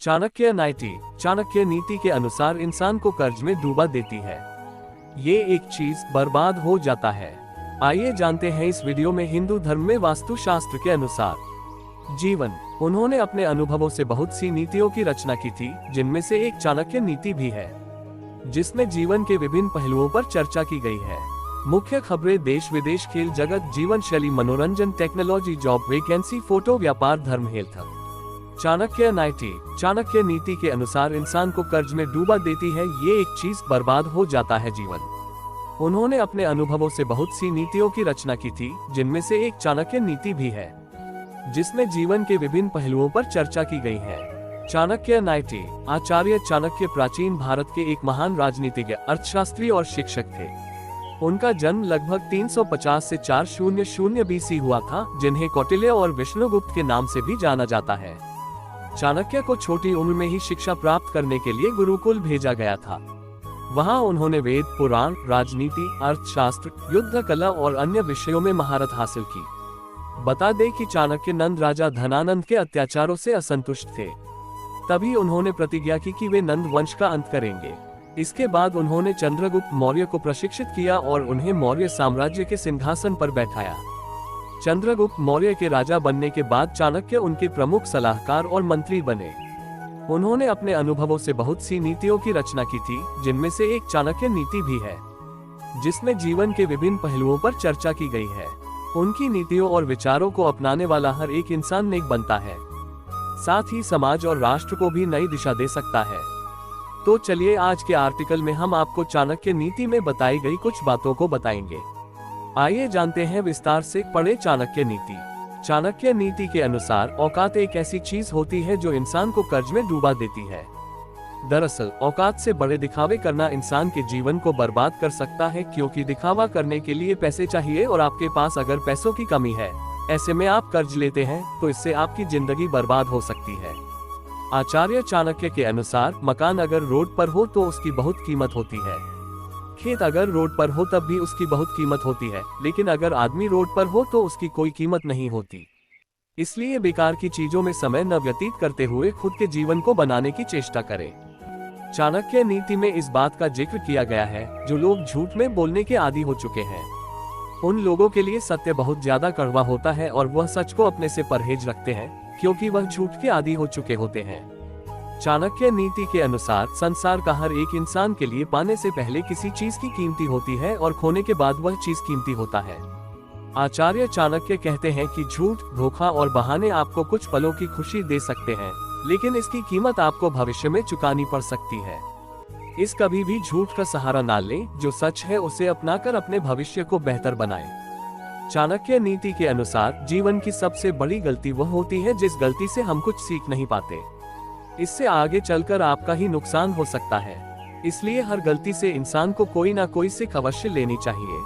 चाणक्य नीति के अनुसार इंसान को कर्ज में डूबा देती है। ये एक चीज बर्बाद हो जाता है। आइए जानते हैं इस वीडियो में हिंदू धर्म में वास्तुशास्त्र के अनुसार जीवन। उन्होंने अपने अनुभवों से बहुत सी नीतियों की रचना की थी, जिनमें से एक चाणक्य नीति भी है, जिसमें जीवन के विभिन्न पहलुओं पर चर्चा की गई है। मुख्य खबरें देश विदेश, खेल जगत, जीवन शैली, मनोरंजन, टेक्नोलॉजी, जॉब वैकेंसी, फोटो, व्यापार, धर्म, हेल्थ। चाणक्य नीति के अनुसार इंसान को कर्ज में डूबा देती है। ये एक चीज बर्बाद हो जाता है जीवन। उन्होंने अपने अनुभवों से बहुत सी नीतियों की रचना की थी, जिनमें से एक चाणक्य नीति भी है, जिसमें जीवन के विभिन्न पहलुओं पर चर्चा की गई है। चाणक्य नीति। आचार्य चाणक्य प्राचीन भारत के एक महान राजनीतिज्ञ, अर्थशास्त्री और शिक्षक थे। उनका जन्म लगभग 350 से 400 बीसी हुआ था, जिन्हें कौटिल्य और विष्णुगुप्त के नाम से भी जाना जाता है। चाणक्य को छोटी उम्र में ही शिक्षा प्राप्त करने के लिए गुरुकुल भेजा गया था। वहां उन्होंने वेद, पुराण, राजनीति, अर्थशास्त्र, युद्ध कला और अन्य विषयों में महारत हासिल की। बता दें कि चाणक्य नंद राजा धनानंद के अत्याचारों से असंतुष्ट थे। तभी उन्होंने प्रतिज्ञा की कि वे नंद वंश का अंत करेंगे। इसके बाद उन्होंने चंद्रगुप्त मौर्य को प्रशिक्षित किया और उन्हें मौर्य साम्राज्य के सिंहासन पर बैठाया। चंद्रगुप्त मौर्य के राजा बनने के बाद चाणक्य उनके प्रमुख सलाहकार और मंत्री बने। उन्होंने अपने अनुभवों से बहुत सी नीतियों की रचना की थी, जिनमें से एक चाणक्य नीति भी है, जिसमें जीवन के विभिन्न पहलुओं पर चर्चा की गई है। उनकी नीतियों और विचारों को अपनाने वाला हर एक इंसान नेक बनता है, साथ ही समाज और राष्ट्र को भी नई दिशा दे सकता है। तो चलिए आज के आर्टिकल में हम आपको चाणक्य नीति में बताई गई कुछ बातों को बताएंगे। आइए जानते हैं विस्तार से। पढ़े चाणक्य नीति। चाणक्य नीति के अनुसार औकात एक ऐसी चीज होती है जो इंसान को कर्ज में डूबा देती है। दरअसल औकात से बड़े दिखावे करना इंसान के जीवन को बर्बाद कर सकता है, क्योंकि दिखावा करने के लिए पैसे चाहिए और आपके पास अगर पैसों की कमी है, ऐसे में आप कर्ज लेते हैं, तो इससे आपकी जिंदगी बर्बाद हो सकती है। आचार्य चाणक्य के अनुसार मकान अगर रोड पर हो तो उसकी बहुत कीमत होती है। खेत अगर रोड पर हो तब भी उसकी बहुत कीमत होती है, लेकिन अगर आदमी रोड पर हो तो उसकी कोई कीमत नहीं होती। इसलिए बेकार की चीजों में समय न व्यतीत करते हुए खुद के जीवन को बनाने की चेष्टा करें। चाणक्य नीति में इस बात का जिक्र किया गया है जो लोग झूठ में बोलने के आदी हो चुके हैं। उन लोगों के लिए सत्य बहुत ज्यादा कड़वा होता है और वह सच को अपने से परहेज रखते हैं, क्योंकि वह झूठ के आदी हो चुके होते हैं। चाणक्य नीति के अनुसार संसार का हर एक इंसान के लिए पाने से पहले किसी चीज की कीमती होती है और खोने के बाद वह चीज कीमती होता है। आचार्य चाणक्य कहते हैं कि झूठ, धोखा और बहाने आपको कुछ पलों की खुशी दे सकते हैं, लेकिन इसकी कीमत आपको भविष्य में चुकानी पड़ सकती है। इस कभी भी झूठ का सहारा ना लें, जो सच है उसे अपनाकर अपने भविष्य को बेहतर बनाएं। चाणक्य नीति के अनुसार जीवन की सबसे बड़ी गलती वह होती है जिस गलती से हम कुछ सीख नहीं पाते। इससे आगे चलकर आपका ही नुकसान हो सकता है। इसलिए हर गलती से इंसान को कोई ना कोई सीख अवश्य लेनी चाहिए।